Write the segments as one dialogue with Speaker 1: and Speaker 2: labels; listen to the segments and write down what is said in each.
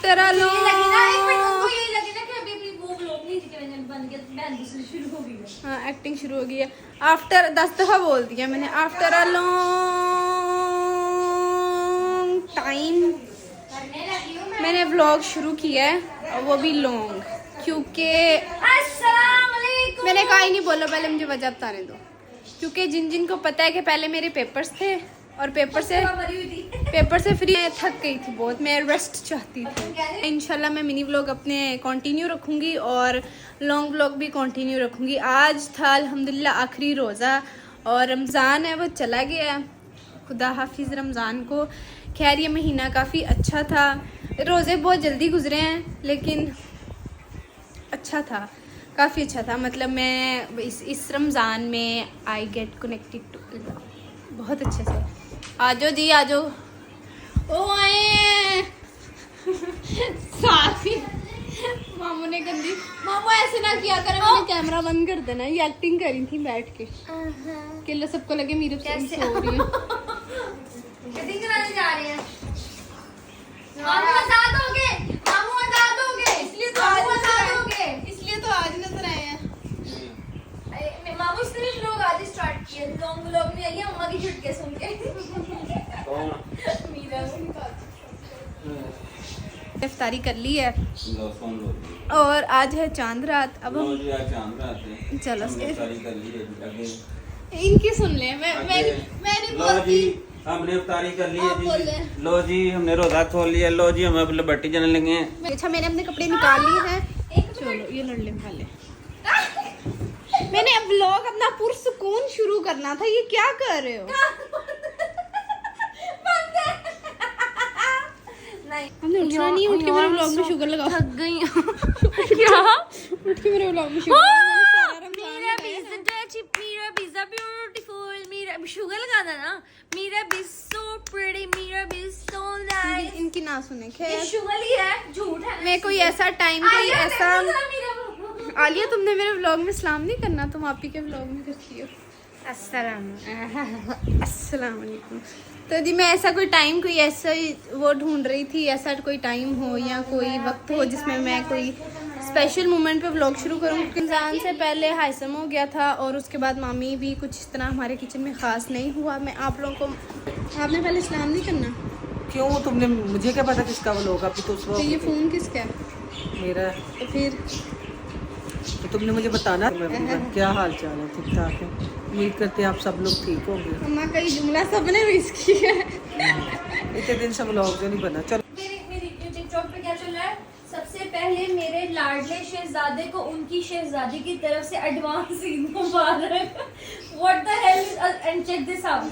Speaker 1: After a long हाँ acting शुरू हो गई है। आफ्टर 10 दफ़ा बोल दिया मैंने, आफ्टर अ लॉन्ग टाइम मैंने व्लॉग शुरू किया है, और वो भी लॉन्ग, क्योंकि मैंने कहा ही नहीं बोलो, पहले मुझे वजह बताने दो। क्योंकि जिन जिन को पता है कि पहले मेरे पेपर्स थे और पेपर से फ्री थक गई थी बहुत, मैं रेस्ट चाहती थी। इंशाल्लाह मैं मिनी व्लॉग अपने कंटिन्यू रखूँगी और लॉन्ग व्लॉग भी कंटिन्यू रखूँगी। आज था अल्हम्दुलिल्लाह आखिरी रोज़ा और रमज़ान है वो चला गया, खुदा हाफिज़ रमज़ान को। खैर ये महीना काफ़ी अच्छा था, रोज़े बहुत जल्दी गुजरे हैं लेकिन अच्छा था, काफ़ी अच्छा था। मतलब मैं इस रमज़ान में I get connected to Allah बहुत अच्छे से। आजो जी आजो, ओ आए साफी मामू ने गंदी, मामू ऐसे ना किया करे, मैंने कैमरा बंद कर देना। ये एक्टिंग करी थी बैठ के कि सबको लगे मेरे सो रही है।
Speaker 2: कटिंग कराने जा रहे हैं। मामू आजाद हो गए, मामू आजाद हो गए, इसलिए तो आज नजर आए हैं। मामू इसने भी व्लॉग आज स्टार्ट किया, लॉन्ग व्लॉग में आई है अम्मा की झुटके सुन के। मीरा
Speaker 1: इफ्तारी कर ली है और आज है चांद रात। अब हम चलो इनकी सुन ले, मैंने बोलती
Speaker 3: हमने इफ्तारी कर ली है जी। लो जी हमने रोजा खोल लिया, लो जी हम अब बट्टी जलने लगे हैं।
Speaker 1: अच्छा मैंने अपने कपड़े निकाल लिए हैं, चलो ये लड़ पहले। मैंने अब व्लॉग अपना पुरसुकून शुरू करना था, ये क्या कर रहे हो? हमने उठना नहीं, उठ के मेरे व्लॉग में शुगर लगाओ।
Speaker 2: थक गई
Speaker 1: क्या? उठ के मेरे व्लॉग में शुगर
Speaker 2: शुगर लगाना ना। Meera be so pretty, Meera be so nice.
Speaker 1: इनकी ना सुने।
Speaker 2: ये
Speaker 1: खैर
Speaker 2: शुगर ही है, झूठ है।
Speaker 1: मैं कोई ऐसा टाइम कोई ऐसा आलिया तुमने मेरे व्लॉग में सलाम नहीं करना, तुम आप ही के व्लॉग में करती हो। अस्सलाम वालेकुम। तो जी मैं ऐसा कोई टाइम कोई ऐसा वो ढूंढ रही थी, ऐसा कोई टाइम हो या कोई वक्त हो जिसमें मैं कोई स्पेशल मोमेंट पे व्लॉग शुरू करूँ। रमज़ान से पहले हाइसम हो गया था और उसके बाद मामी भी कुछ इस तरह हमारे किचन में ख़ास नहीं हुआ। मैं आप लोगों को, आपने पहले सलाम नहीं करना।
Speaker 4: क्यों? तुमने, मुझे क्या पता किसका व्लॉग अभी तो
Speaker 1: तो ये फ़ोन किसका है?
Speaker 4: मेरा।
Speaker 1: तो फिर
Speaker 4: तो तुमने मुझे बताना क्या हाल चाल है, ठीक ठाक है। उम्मीद करते हैं आप सब लोग ठीक होंगे।
Speaker 1: अम्मा का ये जुमला सबने मिस किया है।
Speaker 4: इतने दिन से व्लॉग जो नहीं बना। चलो
Speaker 2: मेरी टिकटॉक पे क्या चल रहा है? सबसे पहले मेरे लाडले शहजादे को उनकी शहजादी की तरफ से एडवांस ईद मुबारक। What the hell and check this out.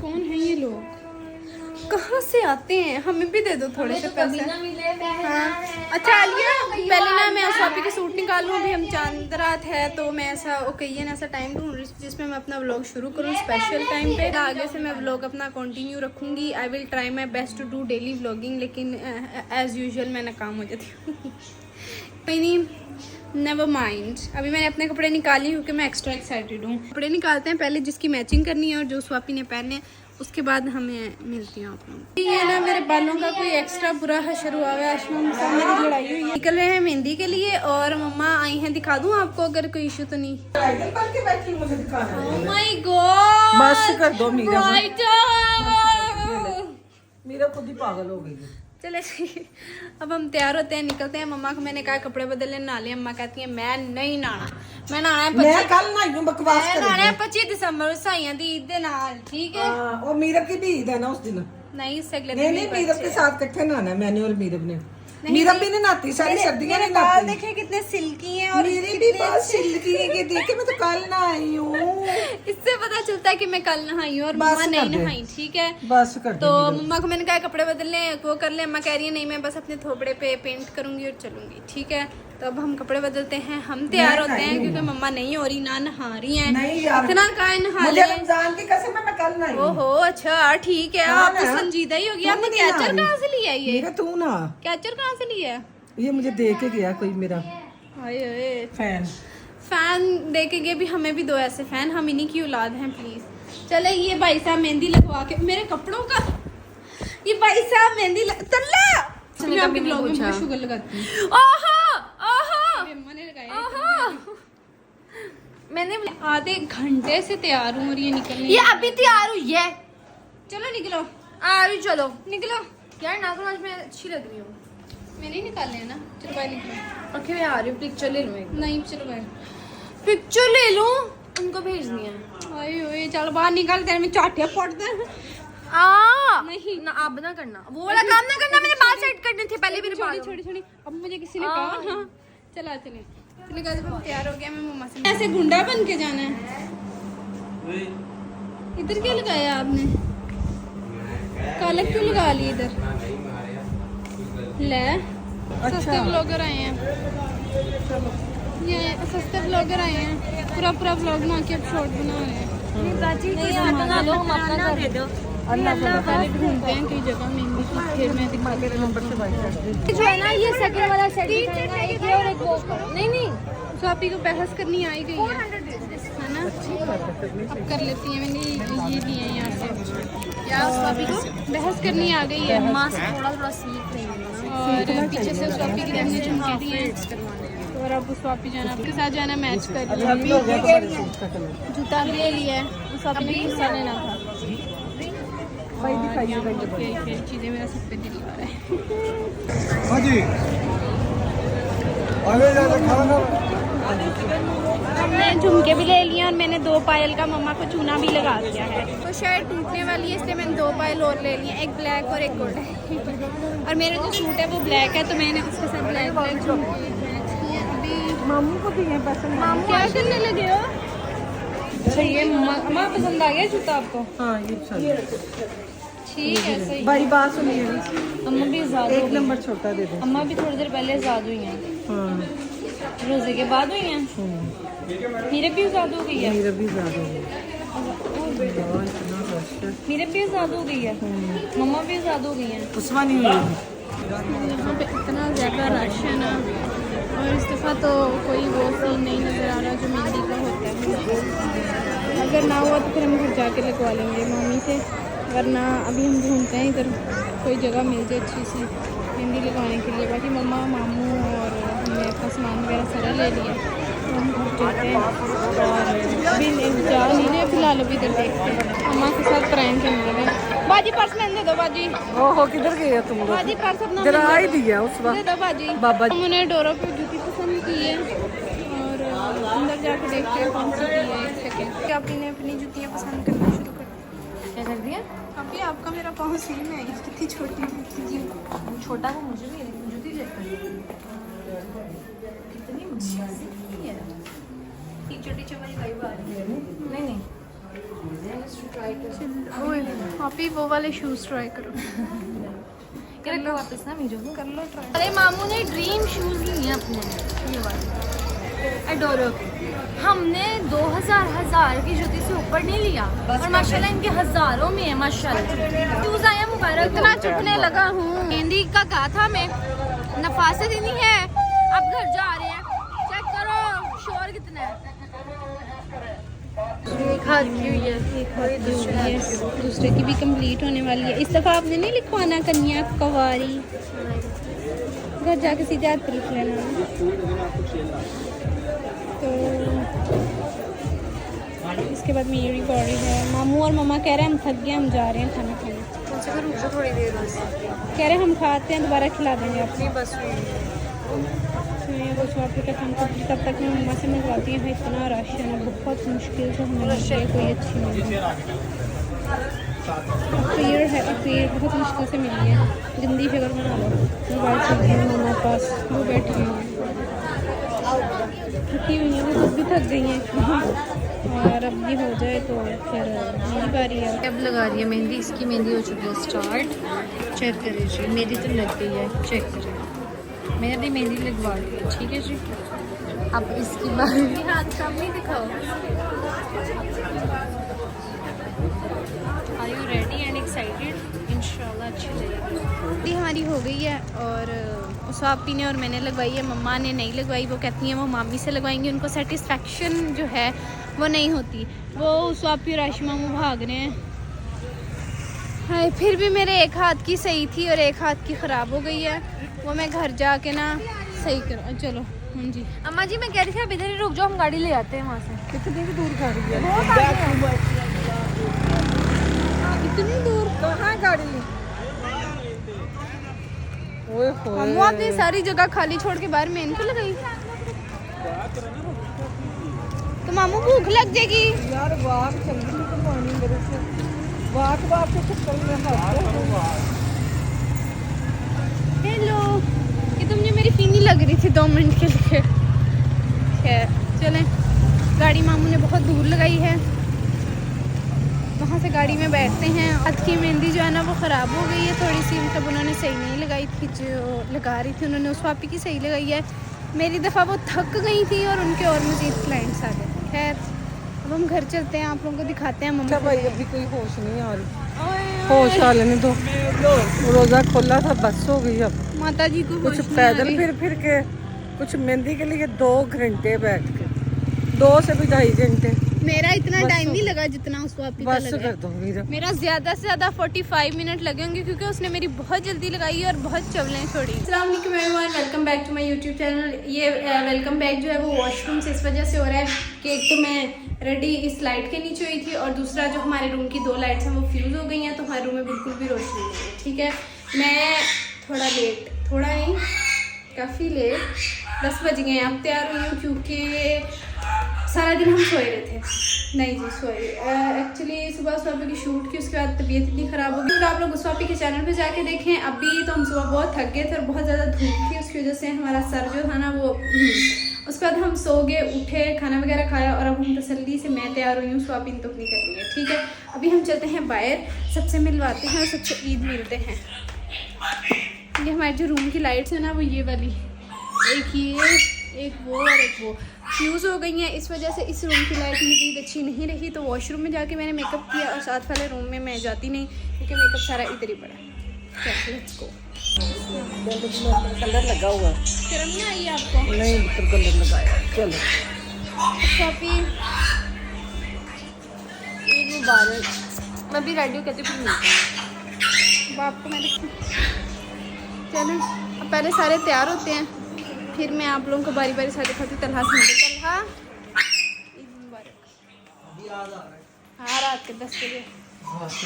Speaker 1: कौन है ये लोग, कहाँ से आते हैं? हमें भी दे दो थोड़े से पैसे। हाँ अच्छा आलिया, पहले ना मैं उस वापी के सूट निकालूँ, अभी हम चांद रात है तो मैं ऐसा ओकेजन ऐसा टाइम ढूंढ रही हूँ जिसमें मैं अपना व्लॉग शुरू करूँ स्पेशल टाइम पे। आगे से मैं व्लॉग अपना कंटिन्यू रखूँगी। I will try my best to do daily vlogging, लेकिन एज़ यूजुअल मैं नाकाम हो जाती हूँ। नहीं नेवर माइंड, अभी मैंने अपने कपड़े निकाली क्योंकि मैं एक्स्ट्रा एक्साइटेड हूँ। कपड़े निकालते हैं पहले जिसकी मैचिंग करनी है और जो स्वापी ने पहने, उसके बाद हमें मिलती हैं आप लोग। ये ना मेरे बालों का कोई एक्स्ट्रा बुरा हशर हुआ है, मेरी लड़ाई हुई है। निकल रहे हैं मेहंदी के लिए और मम्मा आई हैं, दिखा दूँ आपको अगर कोई इशू तो नहीं। माय गॉड
Speaker 4: बस कर दो मीरा,
Speaker 1: ब्राइडल।
Speaker 4: मीरा खुद ही पागल हो गई।
Speaker 1: चले अब हम तैयार होते हैं, निकलते हैं। मम्मा को मैंने कहा कपड़े बदलने नहा अम्मा कहती है मैं नहीं नहाना, मैं नहाना है
Speaker 4: मैं कल नहाई हूं, बकवास कर रही हूं।
Speaker 1: 25 दिसंबर साइयां दी ईद दे नाल, ठीक है।
Speaker 4: और मीरब की भी ईद है ना उस दिन।
Speaker 1: नहीं इससे अगले
Speaker 4: नहीं
Speaker 1: दिन
Speaker 4: मीरब के साथ इकट्ठे नहाना है, मैंने और मीरब ने। मीरब भी नहीं नहाती, सारी सर्दियां नहीं
Speaker 1: बाल
Speaker 4: नहाती।
Speaker 1: देखिए कितने सिल्की हैं और
Speaker 4: मेरी भी बाल सिल्की है कि देखे, मैं तो कल नहाई हूँ।
Speaker 1: इससे पता चलता है कि मैं कल नहाई हूँ और
Speaker 4: बस
Speaker 1: मम्मा
Speaker 4: कर
Speaker 1: नहीं
Speaker 4: दे।
Speaker 1: नहाई, ठीक है।
Speaker 4: बस कर दे
Speaker 1: तो
Speaker 4: मीरब।
Speaker 1: मम्मा को मैंने कहा कपड़े बदलने वो कर ले, अम्मा कह रही है नहीं मैं बस अपने थोपड़े पे पेंट करूंगी और चलूंगी, ठीक है। तो अब हम कपड़े बदलते हैं, हम तैयार होते हैं क्योंकि मम्मा नहीं हो रही, ना नहा रही हैं।
Speaker 4: नहीं यार,
Speaker 1: इतना का नहा
Speaker 4: मुझे
Speaker 1: ले।
Speaker 4: रमजान की कसम है, मैं कल नहाई हूँ।
Speaker 1: ओहो अच्छा ठीक है,
Speaker 4: हाँ
Speaker 1: आप तो
Speaker 4: ना।
Speaker 1: संजीदा ही होगी।
Speaker 4: तुम
Speaker 1: आपने
Speaker 4: नहीं
Speaker 1: कैचर
Speaker 4: नहा रही।
Speaker 1: कहाँ से लिया ये?
Speaker 4: मीरा तू ना,
Speaker 1: कैचर कहाँ से लिया?
Speaker 4: ये मुझे दे के गया कोई मेरा
Speaker 1: हाय हाय,
Speaker 4: फैन।
Speaker 1: फैन दे के गए भी, हमें भी दो ऐसे फैन, हम इन्हीं की औलाद हैं प्लीज। चले ये भाई साहब मेहंदी लगवा के मेरे कपड़ों का ये भाई साहब मेहंदी तल्ला मैं आपके ब्लॉग में
Speaker 2: पूछा।
Speaker 1: शुगर लगाती हूँ।
Speaker 2: ओहो ओहो
Speaker 1: अम्मा ने लगाया
Speaker 2: ओहो मैंने
Speaker 1: आधे घंटे से तैयार हूँ और ये निकलने
Speaker 2: ये अभी तैयार हुई है।
Speaker 1: चलो निकलो
Speaker 2: आ भी चलो
Speaker 1: निकलो।
Speaker 2: यार नाखून आज मैं अच्छी लग रही हूँ।
Speaker 1: मैंने ही निकाले हैं ना। चलो बाहर निकलो।
Speaker 2: ओके मैं आ रही हूँ पिक्चर ले लूँ।
Speaker 1: नहीं चलो बाहर।
Speaker 2: पिक्चर ले लूँ उनको भेजनी है।
Speaker 1: ओए ओए चलो बाहर निकल तेरे में चाटिया पड़ते हैं।
Speaker 2: नहीं ना आप ना करना वो वाला काम ना करना। मैंने बाल सेट करने थे पहले भी
Speaker 1: छोड़ी छोड़ी छोड़ी अब मुझे किसी ने कहा हाँ चला चले चले गाइस हम तैयार हो गया। मैं मम्मा से ऐसे गुंडा बन के जाना है। इधर क्या लगाया आपने? काला क्यों लगा ली इधर? ले सस्ते ब्लॉगर आए हैं। ये सस्ते ब्लॉगर आए हैं। पूरा पूरा ब्लॉग बना के अब शॉर्ट बना रहे हैं। पहले ढूंढते हैं कई जगह मेहंदी की फिर मैं दिखा
Speaker 4: मेरे नंबर से बात कर
Speaker 2: जो है ना ये सेकंड वाला सेट दिखाएगा एक ये और एक वो नहीं नहीं
Speaker 1: स्वापी को बहस करनी आई गई है ना। अब कर लेती हैं। मैंने ये लिए हैं यहाँ से। क्या स्वापी को बहस करनी आ गई है।
Speaker 2: माँ से थोड़ा सीख रही हूँ
Speaker 1: और पीछे से स्वापी के लिए हमने झुमके दिए हैं और अब स्वापी जाना आपके साथ जाना मैच कर लिया। जूता भी ले लिया है। स्वापी ने हिस्सा लेना था। और यहाँ बहुत खेल चीज़ें मेरा सब पे दिल आ रहा है।
Speaker 5: हाँ जी आगे जाना खाना
Speaker 1: हमने झुमके भी ले लिए और मैंने 2 पायल का मम्मा को चूना भी लगा दिया है। तो शायद टूटने वाली है इसलिए मैंने 2 पायल और ले लिए, एक ब्लैक और एक गोल्डन। और मेरा जो सूट है वो ब्लैक है तो मैंने उसके साथ ब्लैक ब्लैक झुमके मैच किए। अभी
Speaker 4: मामू को भी है पसंद।
Speaker 1: मामू क्या करने लगे हो?
Speaker 2: अच्छा ये माँ पसंद आ गया जूता आपको?
Speaker 4: हाँ ये पसंद।
Speaker 1: ठीक है सही।
Speaker 4: भाई बात सुनिए
Speaker 2: अम्मा भी आजाद हो
Speaker 4: एक
Speaker 2: गई।
Speaker 4: नंबर छोटा दे दो।
Speaker 2: अम्मा भी थोड़ी देर पहले आजाद हुई हैं।
Speaker 4: हाँ
Speaker 2: रोजे के बाद हुई हैं। मीरे भी आजाद हो गई है।
Speaker 4: मेरा भी ज्यादा हो गया।
Speaker 2: मीरे भी आजाद हो गई है। मम्मा भी आजाद हो गई हैं।
Speaker 4: उस्मा नहीं हुई।
Speaker 1: यहाँ पे इतना ज़्यादा रश है ना और इस दफ़ा तो कोई वो सीन नहीं नज़र आ रहा जो मेहंदी का होता है। अगर ना हुआ तो फिर हम घर जाके लगवा लेंगे मम्मी से, वरना अभी हम ढूंढते हैं इधर कोई जगह मिल जाए अच्छी सी मेहंदी लगवाने के लिए। बाकी मम्मा मामू और हमने अपना सामान वगैरह सारा ले लिया तो हम घर चलते हैं और अभी जा नहीं रहे फिलहाल। अभी इधर देखते हैं मम्मा के साथ प्रैंक करने लगे। बाजी पर्स मैंने दे दो बाजी।
Speaker 4: ओहो किधर गए तुम लोग?
Speaker 1: बाजी पर्स अपना
Speaker 4: जरा
Speaker 1: मैंने
Speaker 4: आई दिया उस
Speaker 1: दे
Speaker 4: वक्त
Speaker 1: दो बाजी।
Speaker 4: बाबा
Speaker 1: हम उन्हें डोरों पे जूती पसंद की है और अंदर जाके देखते हैं कौन सी की है। एक सेकेंड आपी ने अपनी जूतियाँ पसंद करना शुरू कर दिया।
Speaker 2: क्या कर दिया?
Speaker 1: अभी आपका मेरा पाँव सेम है। कितनी छोटी थी
Speaker 2: छोटा वो मुझे भी जूती लेकर कितनी मस्ती है।
Speaker 1: टीचर टीचर वाली वाइब आ रही है।
Speaker 2: नहीं नहीं
Speaker 1: ओए आपी वो वाले शूज़ ट्राई करो।
Speaker 2: कर लो वापस ना मीजो को।
Speaker 1: कर लो ट्राई।
Speaker 2: अरे मामू ने ड्रीम शूज लिए अपने ये वाले एडोरो के। हमने 2000 की जूती से ऊपर नहीं लिया और माशाल्लाह इनके हजारों में है माशाल्लाह। शूज आया मुबारक।
Speaker 1: इतना चुभने लगा हूँ। मेहंदी का गा था मैं नफासत ही नहीं है। अब घर जा रहे हैं। चेक करो शोर कितना है। एक हाथ की हुई है एक हाथ की हुई है। दूसरे की भी कंप्लीट होने वाली है। इस दफ़ा आपने नहीं लिखवाना कन्या कुंवारी। घर जाके सीधे हाथ पर लिख लेना। तो इसके बाद मेरी बॉडी है। मामू और मम्मा कह रहे हैं हम थक गए हम जा रहे हैं खाना खाने।
Speaker 2: अच्छा रुक जाओ थोड़ी देर बस।
Speaker 1: कह रहे हैं हम खाते हैं दोबारा खिला देंगे आपने।
Speaker 2: बस
Speaker 1: वो स्वापी का काम कंप्लीट तब तक मैं मम्मा से मंगवाती हूँ। इतना रश है ना बहुत मुश्किल से हमें मिलती है कोई अच्छी मिली। पेड़ है पेड़ बहुत मुश्किल से मिली है। गंदी शक्ल बना लो। मोबाइल चल रही है मम्मा पास वो बैठी हुई है थकी हुई है। वो खुद भी थक गई हैं और अब ये हो जाए तो फिर मेरी बारी है।
Speaker 2: अब लगा रही है मेहंदी। इसकी मेहंदी हो चुकी है स्टार्ट। चेक करिए जी मेरी तो लग गई है। चेक करिए मैंने भी मेहंदी लगवा ली है। ठीक है जी अब इसकी बारी।
Speaker 1: हाथ कम नहीं दिखाओ।
Speaker 2: Are you ready and excited? इंशाल्लाह अच्छी जाएगी।
Speaker 1: हमारी हो गई है और स्वापी ने और मैंने लगवाई है। मम्मा ने नहीं लगवाई। वो कहती हैं वो मामी से लगवाएंगी। उनको सेटिस्फेक्शन जो है वो नहीं होती। वो स्वापी और आयशा मामू भाग रहे हैं हाय, फिर भी मेरे एक हाथ की सही थी और एक हाथ की ख़राब हो गई है। वो मैं घर जाके ना सही कर। चलो हाँ जी।
Speaker 2: अम्मा जी मैं कह रही थी आप इधर ही रुक जाओ, हम गाड़ी ले आते हैं वहाँ से।
Speaker 4: कितनी दूर गाड़ी है?
Speaker 2: बहुत आगे है।
Speaker 4: इतनी दूर कहाँ गाड़ी? ओए
Speaker 1: हम
Speaker 4: होए।
Speaker 1: अपनी सारी जगह खाली छोड़ के बाहर मेन पे लगाई। तो मामू भूख लग जाएगी
Speaker 4: यार वाक चंगी तो पानी मेरे से वाक वाक के चक्कर में हाथ।
Speaker 1: हेलो, ये तो मुझे मेरी फीनी लग रही थी 2 मिनट के लिए। खैर चलें, गाड़ी मामू ने बहुत दूर लगाई है, वहाँ से गाड़ी में बैठते हैं। आज की मेहंदी जो है ना वो ख़राब हो गई है थोड़ी सी, मतलब उन्होंने सही नहीं लगाई थी, जो लगा रही थी उन्होंने उस वापी की सही लगाई है। मेरी दफ़ा वो थक गई थी और उनके और मज़ीद क्लाइंट्स आ गए। खैर अब हम घर चलते हैं, आप लोगों को दिखाते हैं। मम्मा
Speaker 4: भाई अभी कोई होश नहीं आ रही, होश आ लेने दो। रोज़ा खोला था बस हो गई। अब
Speaker 1: माता जी को
Speaker 4: कुछ
Speaker 1: होश नहीं आ
Speaker 4: पैदल
Speaker 1: रही।
Speaker 4: फिर के, कुछ मेहंदी के लिए 2 घंटे बैठ के, 2 से भी 2.5 घंटे।
Speaker 1: मेरा इतना
Speaker 4: बस
Speaker 1: टाइम
Speaker 4: हो-
Speaker 1: नहीं लगा जितना उस वापी का
Speaker 4: बस
Speaker 1: लगा।
Speaker 4: कर दो मेरा।
Speaker 1: मेरा ज़्यादा से ज़्यादा 45 मिनट लगे होंगे क्योंकि उसने मेरी बहुत जल्दी लगाई और बहुत चवलें छोड़ी। अस्सलाम वालेकुम everyone, welcome back to my YouTube channel. ये वेलकम बैक जो है वो वॉशरूम से इस वजह से हो रहा है कि एक तो मैं रेडी इस लाइट के नीचे हुई थी और दूसरा जो हमारे रूम की 2 लाइट्स हैं वो फ्यूज़ हो गई हैं, तो हमारे रूम में बिल्कुल भी रोशनी नहीं है। ठीक है, मैं थोड़ा लेट, थोड़ा नहीं काफ़ी लेट 10 बज गए अब तैयार हुई हूँ क्योंकि सारा दिन हम सोए रहे थे। नहीं जी सोए, एक्चुअली सुबह स्वापी की शूट की, उसके बाद तबीयत इतनी ख़राब हो गई। तो आप लोग स्वापी के चैनल पे जाके देखें। अभी तो हम सुबह बहुत थक गए थे और बहुत ज़्यादा धूप थी, उसकी वजह से हमारा सर जो था ना वो उसके बाद हम सो गए, उठे, खाना वगैरह खाया और अब हम तसल्ली से मैं तैयार हुई हूँ, स्वापी तो नहीं कर रही है। ठीक है, अभी हम चलते हैं बाहर, सबसे मिलवाते हैं और सबसे ईद मिलते हैं। ये हमारे जो रूम की लाइट्स है ना वो ये वाली, एक ये, एक वो और एक वो फ्यूज़ हो गई हैं। इस वजह से इस रूम की लाइट मज़ीद अच्छी नहीं रही, तो वॉशरूम में जाके मैंने मेकअप किया और साथ वाले रूम में मैं जाती नहीं क्योंकि मेकअप सारा इधर ही पड़ा है। चलो लेट्स गो।
Speaker 4: कलर लगा हुआ है।
Speaker 1: शर्म नहीं आई आपको?
Speaker 4: नहीं बिल्कुल कलर लगाया। चलो
Speaker 1: शॉपी
Speaker 2: ईद मुबारक। मैं भी रेडी कहती हूँ।
Speaker 1: बाप को मैंने चलो अब पहले सारे तैयार होते हैं, फिर मैं आप लोगों को बारी बारी सारे खाती। तलहा से मिलते। तलहा ईद मुबारक। हाँ रात के 10 बजे।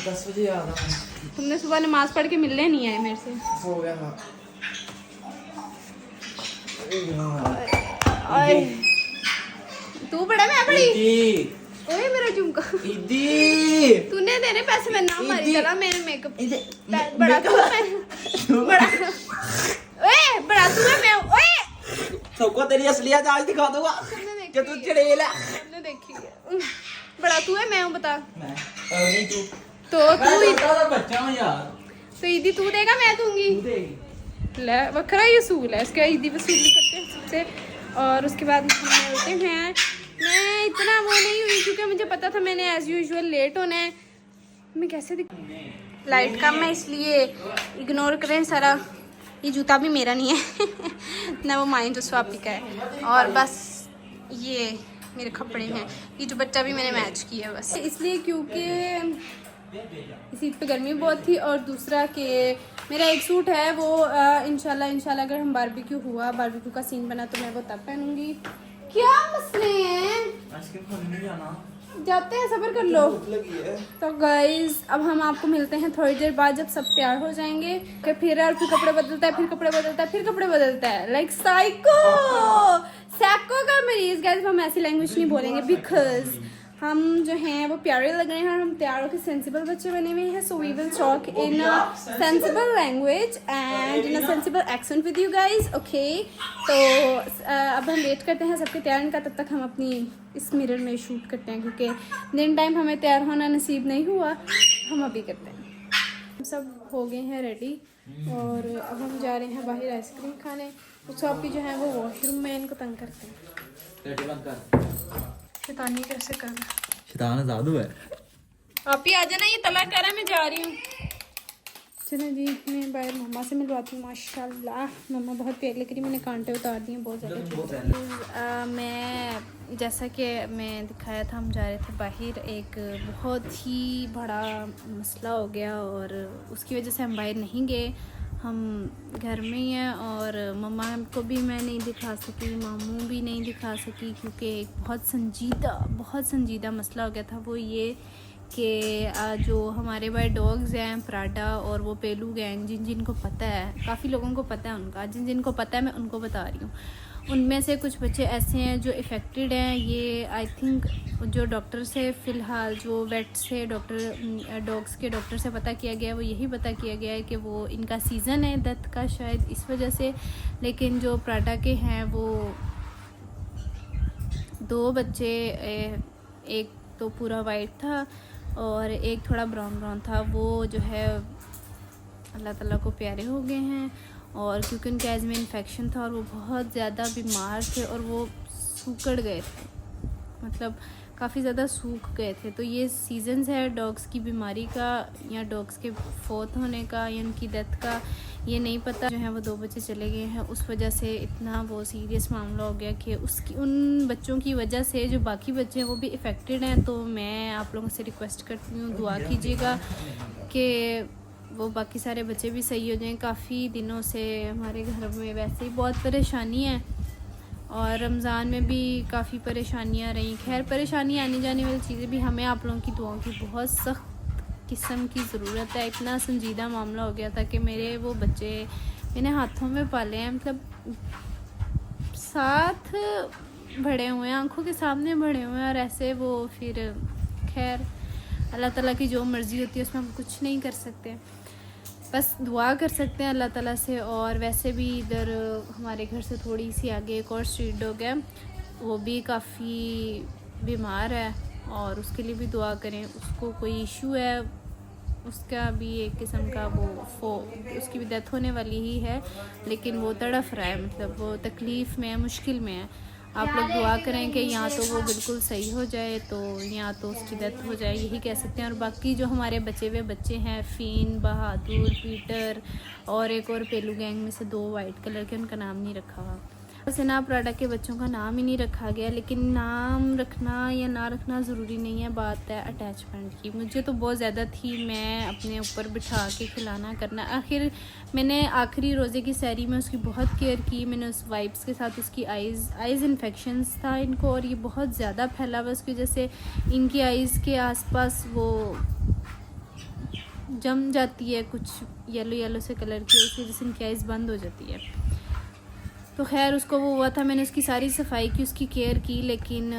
Speaker 5: 10 बजे याद आ
Speaker 1: तुमने सुबह नमाज पढ़ के मिलने नहीं आए मेरे से।
Speaker 5: हो गया। हाँ
Speaker 1: ओए तू बड़ा मैं बड़ी।
Speaker 5: ईदी
Speaker 1: ओए मेरा झुमका
Speaker 5: ईदी
Speaker 1: तूने देने पैसे मैं ना मारी
Speaker 5: इदी-
Speaker 1: चला मेरे मेकअप
Speaker 5: ईदी
Speaker 1: बड़ा तू है बड़ा। ओए बड़ा तू है मैं। ओए
Speaker 5: सबको तेरी असलियत आज दिखा दूंगा
Speaker 1: तुमने
Speaker 5: कि तू
Speaker 1: देखी
Speaker 5: चड़ेल है।
Speaker 1: तुमने देखी है। बड़ा तू है मैं हूँ बता।
Speaker 5: मैं नहीं तू
Speaker 1: तो
Speaker 5: मैं
Speaker 1: तू
Speaker 5: छोटा सा बच्चा हूं यार।
Speaker 1: तो ईदी तू देगा मैं दूंगी।
Speaker 5: तू देगी।
Speaker 1: ले वखरा ये सूल है, इसका ईदी वसूल करते हैं सबसे और उसके बाद हम मिलते हैं। मैं इतना वो नहीं हुई क्योंकि मुझे पता था मैंने एज यूजुअल लेट होना है। मैं कैसे लाइट कम है इसलिए इग्नोर करें सारा। ये जूता भी मेरा नहीं है ना, वो माइन जो स्वापी का है। और बस ये मेरे कपड़े हैं, ये जो बच्चा भी मैंने मैच किया बस इसलिए क्योंकि इस ईद पे गर्मी बहुत थी और दूसरा कि मेरा एक सूट है वो इंशाल्लाह अगर हम बारबेक्यू हुआ, बारबेक्यू का सीन बना तो मैं वो तब पहनूंगी। क्या मसले हैं?
Speaker 5: आइसक्रीम खाने नहीं जाना।
Speaker 1: जाते हैं, सब्र कर लो।
Speaker 5: भूख लगी है।
Speaker 1: तो गाइज अब हम आपको मिलते हैं थोड़ी देर बाद जब सब तैयार हो जाएंगे। फिर कपड़े बदलता है, फिर कपड़े बदलता है, फिर कपड़े बदलता है, लाइक सैको का मरीज। गाइज हम ऐसी लैंग्वेज नहीं बोलेंगे बिकॉज हम जो हैं वो प्यारे लग रहे हैं और हम तैयार होकर सेंसिबल बच्चे बने हुए हैं। So we will talk in a sensible language and in a sensible accent with you guys, okay. तो अब हम वेट करते हैं सबके तैयार होने का, तब तक हम अपनी इस मिरर में शूट करते हैं क्योंकि दिन टाइम हमें तैयार होना नसीब नहीं हुआ, हम अभी करते हैं। हम सब हो गए हैं रेडी और अब हम जा रहे हैं बाहर आइसक्रीम खाने। शॉपी जो है वो वॉशरूम में इनको तंग करते हैं।
Speaker 5: रेडी बंद कर।
Speaker 1: शैतानी कैसे करना।
Speaker 5: शैतान आजाद हुआ है।
Speaker 1: आप ही आ जाना, ये तला कर रहा है, मैं जा रही हूँ। चलो जी, मैं बाहर मम्मा से मिलवाती हूँ। माशाल्लाह मम्मा बहुत प्यारी लग रही, मैंने कांटे उतार दिए बहुत ज़्यादा। मैं जैसा कि मैं दिखाया था, हम जा रहे थे बाहर, एक बहुत ही बड़ा मसला हो गया और उसकी वजह से हम बाहर नहीं गए, हम घर में ही हैं। और मम्मा को भी मैं नहीं दिखा सकी, मामू भी नहीं दिखा सकी, क्योंकि एक बहुत संजीदा मसला हो गया था। वो ये कि जो हमारे भाई डॉग्स हैं प्राडा और वो पेलू गैंग, जिनको पता है, काफ़ी लोगों को पता है उनका, जिनको पता है मैं उनको बता रही हूँ, उनमें से कुछ बच्चे ऐसे हैं जो इफ़ेक्टेड हैं। ये आई थिंक जो डॉक्टर से फ़िलहाल जो वेट से डॉक्टर डॉग्स के डॉक्टर से पता किया गया, वो यही पता किया गया है कि वो इनका सीज़न है डेथ का, शायद इस वजह से। लेकिन जो प्राडा के हैं वो 2 बच्चे, एक तो पूरा वाइट था और एक थोड़ा ब्राउन था, वो जो है अल्लाह ताला को प्यारे हो गए हैं। और क्योंकि उनके आइज़ में इन्फेक्शन था और वो बहुत ज़्यादा बीमार थे और वो सूखड़ गए थे, मतलब काफ़ी ज़्यादा सूख गए थे। तो ये सीजन्स है डॉग्स की बीमारी का या डॉग्स के फौत होने का या उनकी डेथ का, ये नहीं पता। जो है वो 2 बच्चे चले गए हैं, उस वजह से इतना वो सीरियस मामला हो गया कि उन बच्चों की वजह से जो बाकी बच्चे हैं वो भी इफ़ेक्टेड हैं। तो मैं आप लोगों से रिक्वेस्ट करती हूँ, दुआ कीजिएगा कि वो बाकी सारे बच्चे भी सही हो जाएं। काफ़ी दिनों से हमारे घर में वैसे ही बहुत परेशानी है और रमज़ान में भी काफ़ी परेशानियाँ रहीं। खैर, परेशानी आने जाने वाली चीज़ें भी, हमें आप लोगों की दुआओं की बहुत सख्त किस्म की ज़रूरत है। इतना संजीदा मामला हो गया था कि मेरे वो बच्चे मैंने हाथों में पाले हैं, मतलब साथ बड़े हुए हैं, आंखों के सामने बड़े हुए हैं, और ऐसे वो फिर खैर अल्लाह ताला की जो मर्ज़ी होती है उसमें हम कुछ नहीं कर सकते, बस दुआ कर सकते हैं अल्लाह ताला से। और वैसे भी इधर हमारे घर से थोड़ी सी आगे एक और स्ट्रीट डॉग है, वो भी काफ़ी बीमार है और उसके लिए भी दुआ करें। उसको कोई इशू है, उसका भी एक किस्म का उसकी भी डेथ होने वाली ही है, लेकिन वो तड़फ रहा है, मतलब वो तकलीफ़ में है, मुश्किल में है। आप लोग दुआ करें कि या तो वो बिल्कुल सही हो जाए, तो या तो उसकी डेथ हो जाए, यही कह सकते हैं। और बाकी जो हमारे बचे हुए बच्चे हैं, फ़ीन, बहादुर, पीटर और एक और पेलू गैंग में से 2 वाइट कलर के, उनका नाम नहीं रखा हुआ। सेना प्राडा के बच्चों का नाम ही नहीं रखा गया, लेकिन नाम रखना या ना रखना ज़रूरी नहीं है, बात है अटैचमेंट की। मुझे तो बहुत ज़्यादा थी, मैं अपने ऊपर बिठा के खिलाना करना। आखिर मैंने आखिरी रोज़े की सहरी में उसकी बहुत केयर की, मैंने उस वाइप्स के साथ उसकी आइज़ इन्फेक्शंस था इनको, और ये बहुत ज़्यादा फैला हुआ, उसकी वजह से इनकी आइज़ के आसपास वो जम जाती है कुछ येलो से कलर की, उसकी वजह से इनकी आइज़ बंद हो जाती है। तो खैर उसको वो हुआ था, मैंने उसकी सारी सफाई की, उसकी केयर की, लेकिन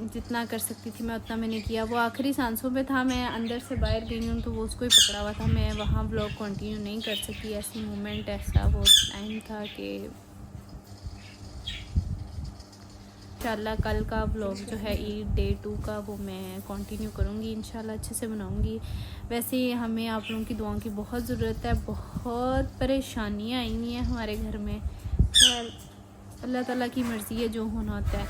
Speaker 1: जितना कर सकती थी मैं उतना मैंने किया। वो आखिरी सांसों पे था, मैं अंदर से बाहर गई हूँ तो वो उसको ही पकड़ा हुआ था, मैं वहाँ ब्लॉग कंटिन्यू नहीं कर सकी। ऐसी मोमेंट, ऐसा वो टाइम था कि इंशाल्लाह कल का ब्लॉग जो है ईद डे 2 का, वो मैं कंटिन्यू करूँगी इंशाल्लाह, अच्छे से बनाऊँगी। वैसे ही हमें आप लोगों की दुआओं की बहुत ज़रूरत है, बहुत परेशानियाँ आई हुई हैं हमारे घर में। खैर अल्लाह ताला की मर्ज़ी है, जो होना होता है।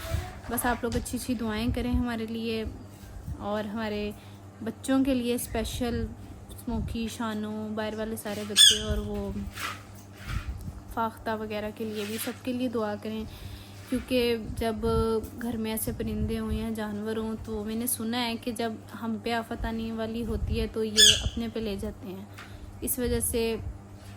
Speaker 1: बस आप लोग अच्छी अच्छी दुआएं करें हमारे लिए और हमारे बच्चों के लिए, स्पेशल स्मोकी, शानो, बाहर वाले सारे बच्चे, और वो फाख्ता वगैरह के लिए भी, सबके लिए दुआ करें। क्योंकि जब घर में ऐसे परिंदे हों या जानवर हों, तो मैंने सुना है कि जब हम पे आफत आने वाली होती है तो ये अपने पे ले जाते हैं, इस वजह से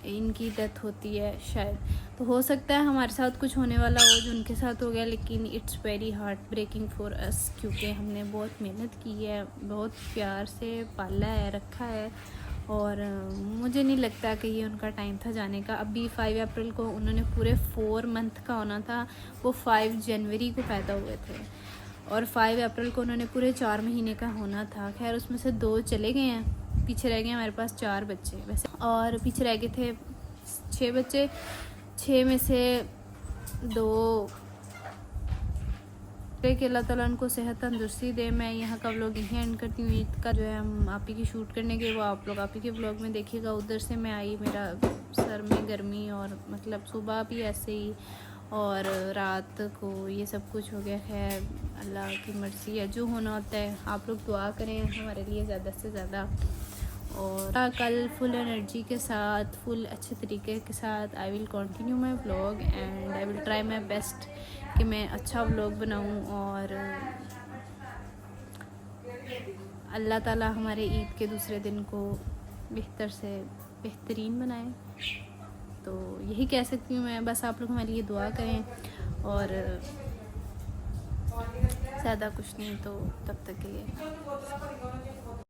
Speaker 1: इनकी डेथ होती है शायद। तो हो सकता है हमारे साथ कुछ होने वाला हो जो उनके साथ हो गया, लेकिन it's very heartbreaking for us, क्योंकि हमने बहुत मेहनत की है, बहुत प्यार से पाला है, रखा है, और मुझे नहीं लगता कि ये उनका टाइम था जाने का। अभी 5 अप्रैल को उन्होंने पूरे 4 मंथ का होना था, वो 5 जनवरी को पैदा हुए थे और 5 अप्रैल को उन्होंने पूरे 4 महीने का होना था। खैर उसमें से 2 चले गए हैं, पीछे रह गए हमारे पास 4 बच्चे वैसे, और पीछे रह गए थे 6 बच्चे, 6 में से 2 कि अल्लाह ताला उनको सेहत तंदुरुस्ती दे। मैं यहाँ का व्लॉग यहीं एंड करती हूँ। ईद का जो है हम आप ही की शूट करने के, वो आप लोग आप ही के व्लॉग में देखिएगा। उधर से मैं आई, मेरा सर में गर्मी और मतलब सुबह भी ऐसे ही और रात को ये सब कुछ हो गया। खैर अल्लाह की मर्ज़ी है, जो होना होता है। आप लोग दुआ करें हमारे लिए ज़्यादा से ज़्यादा, और कल फुल एनर्जी के साथ, फुल अच्छे तरीके के साथ I will continue my vlog and I will try my best कि मैं अच्छा व्लॉग बनाऊं और अल्लाह ताला हमारे ईद के दूसरे दिन को बेहतर से बेहतरीन बनाए। तो यही कह सकती हूँ मैं, बस आप लोग हमारे लिए दुआ करें और ज़्यादा कुछ नहीं। तो तब तक के लिए